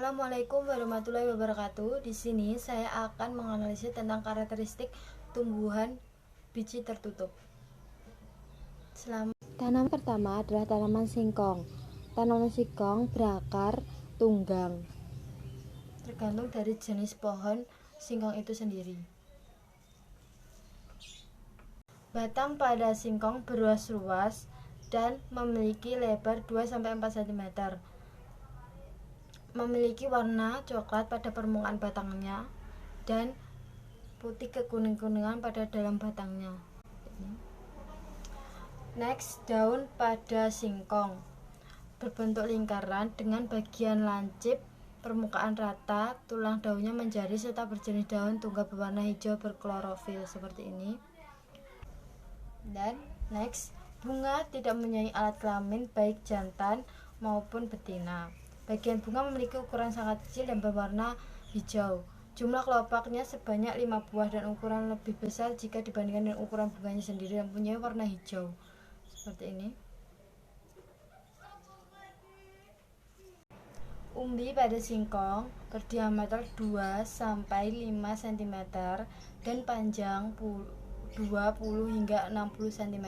Assalamualaikum warahmatullahi wabarakatuh. Di sini saya akan menganalisis tentang karakteristik tumbuhan biji tertutup. Tanaman pertama adalah tanaman singkong. Tanaman singkong berakar tunggang. Tergantung dari jenis pohon singkong itu sendiri. Batang pada singkong berruas-ruas dan memiliki lebar 2-4 cm. Memiliki warna coklat pada permukaan batangnya dan putih kekuning-kuningan pada dalam batangnya. Next, daun pada singkong berbentuk lingkaran dengan bagian lancip, permukaan rata, tulang daunnya menjadi serta berjenis daun tunggal berwarna hijau berklorofil seperti ini. Dan next, bunga tidak mempunyai alat kelamin baik jantan maupun betina. Bagian bunga memiliki ukuran sangat kecil dan berwarna hijau. Jumlah kelopaknya sebanyak 5 buah dan ukuran lebih besar jika dibandingkan dengan ukuran bunganya sendiri yang mempunyai warna hijau. Seperti ini. Umbi pada singkong berdiameter 2-5 cm dan panjang 20 hingga 60 cm.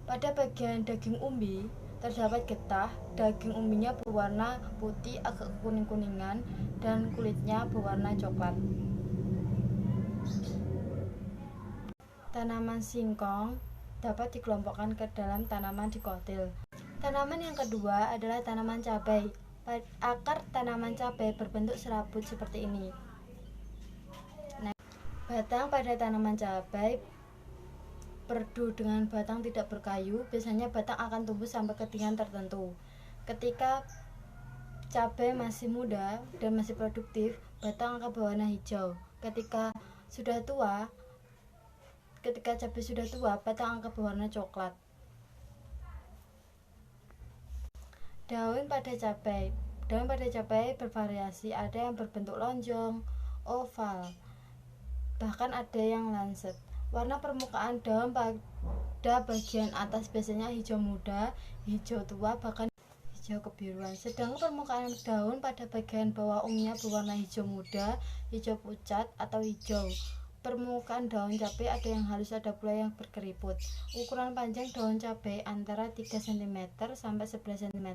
Pada bagian daging umbi terdapat getah. Daging umbinya berwarna putih agak kuning-kuningan dan kulitnya berwarna coklat. Tanaman singkong dapat dikelompokkan ke dalam tanaman dikotil. Tanaman yang kedua adalah tanaman cabai. Akar tanaman cabai berbentuk serabut seperti ini. Batang pada tanaman cabai perdu dengan batang tidak berkayu. Biasanya batang akan tumbuh sampai ketinggian tertentu. Ketika cabai masih muda dan masih produktif, batang akan berwarna hijau. Ketika cabai sudah tua, batang akan berwarna coklat. Daun pada cabai bervariasi, ada yang berbentuk lonjong, oval, bahkan ada yang lancet. Warna permukaan daun pada bagian atas biasanya hijau muda, hijau tua, bahkan hijau kebiruan. Sedangkan permukaan daun pada bagian bawah umumnya berwarna hijau muda, hijau pucat, atau hijau. Permukaan daun cabai ada yang halus, ada pula yang berkeriput. Ukuran panjang daun cabai antara 3 cm sampai 11 cm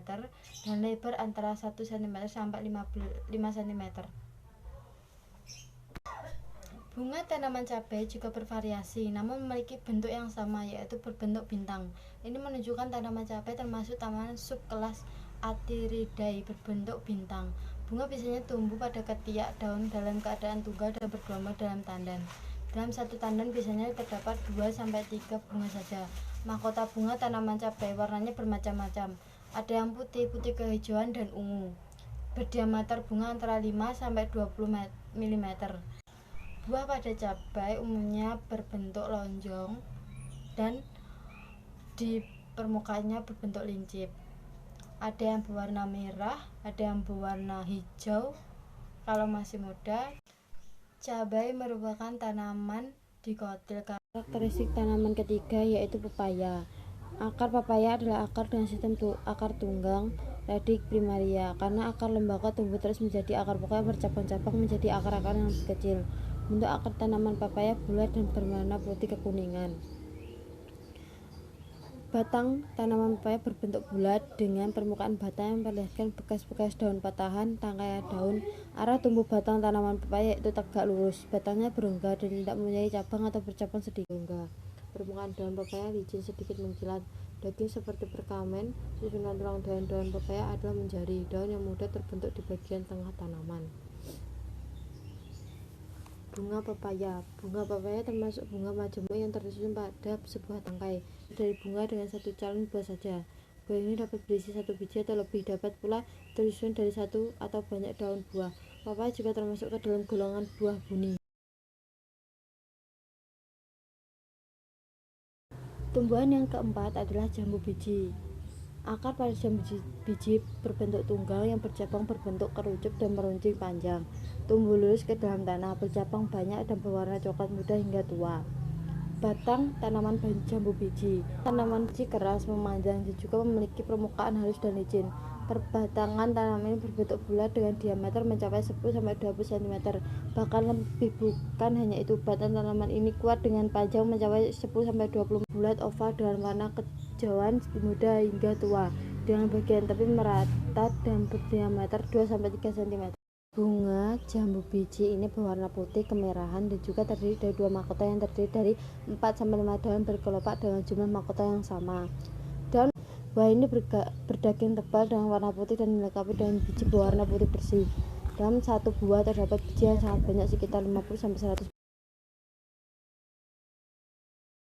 dan lebar antara 1 cm sampai 5 cm. Bunga tanaman cabai juga bervariasi, namun memiliki bentuk yang sama, yaitu berbentuk bintang. Ini menunjukkan tanaman cabai termasuk tanaman subkelas Atheridae berbentuk bintang. Bunga biasanya tumbuh pada ketiak daun dalam keadaan tunggal dan bergelombang dalam tandan. Dalam satu tandan biasanya terdapat 2-3 bunga saja. Mahkota bunga tanaman cabai warnanya bermacam-macam. Ada yang putih, putih kehijauan, dan ungu. Berdiameter bunga antara 5-20 mm. Buah pada cabai umumnya berbentuk lonjong dan di permukaannya berbentuk lincip. Ada yang berwarna merah, ada yang berwarna hijau. Kalau masih muda, cabai merupakan tanaman dikotil. Karakteristik tanaman ketiga yaitu pepaya. Akar pepaya adalah akar dengan sistem akar tunggang radik primaria. Karena akar lembaga tumbuh terus menjadi akar pokok yang bercabang-cabang menjadi akar-akar yang lebih kecil. Bentuk akar tanaman pepaya bulat dan berwarna putih kekuningan. Batang tanaman pepaya berbentuk bulat dengan permukaan batang yang memperlihatkan bekas-bekas daun patahan, tangkai daun. Arah tumbuh batang tanaman pepaya itu tegak lurus. Batangnya berongga dan tidak mempunyai cabang atau bercabang sedikit. Permukaan daun pepaya licin sedikit mengkilat. Daging seperti perkamen. Susunan tulang daun pepaya adalah menjari. Daun yang muda terbentuk di bagian tengah tanaman. Bunga pepaya termasuk bunga majemuk yang tersusun pada sebuah tangkai. Dari bunga dengan satu calon buah saja. Buah ini dapat berisi satu biji atau lebih, dapat pula tersusun dari satu atau banyak daun buah. Pepaya juga termasuk ke dalam golongan buah buni. Tumbuhan yang keempat adalah jambu biji. Akar pada jambu biji berbentuk tunggal yang bercabang berbentuk kerucut dan meruncing panjang. Tumbuh lurus ke dalam tanah, bercabang banyak dan berwarna coklat muda hingga tua. Batang tanaman jambu biji. Tanaman biji keras, memanjang dan juga memiliki permukaan halus dan licin. Perbatangan tanaman ini berbentuk bulat dengan diameter mencapai 10-20 cm. Bahkan lebih, bukan hanya itu, batang tanaman ini kuat dengan panjang mencapai 10-20 bulat oval dengan warna kejauhan muda hingga tua, dengan bagian tepi merata dan berdiameter 2-3 cm. Bunga jambu biji ini berwarna putih kemerahan dan juga terdiri dari 2 mahkota yang terdiri dari 4-5 daun berkelopak dengan jumlah mahkota yang sama. Daun buah ini berdaging tebal dengan warna putih dan dilengkapi dengan biji berwarna putih bersih. Dalam satu buah terdapat biji yang sangat banyak, sekitar 50-100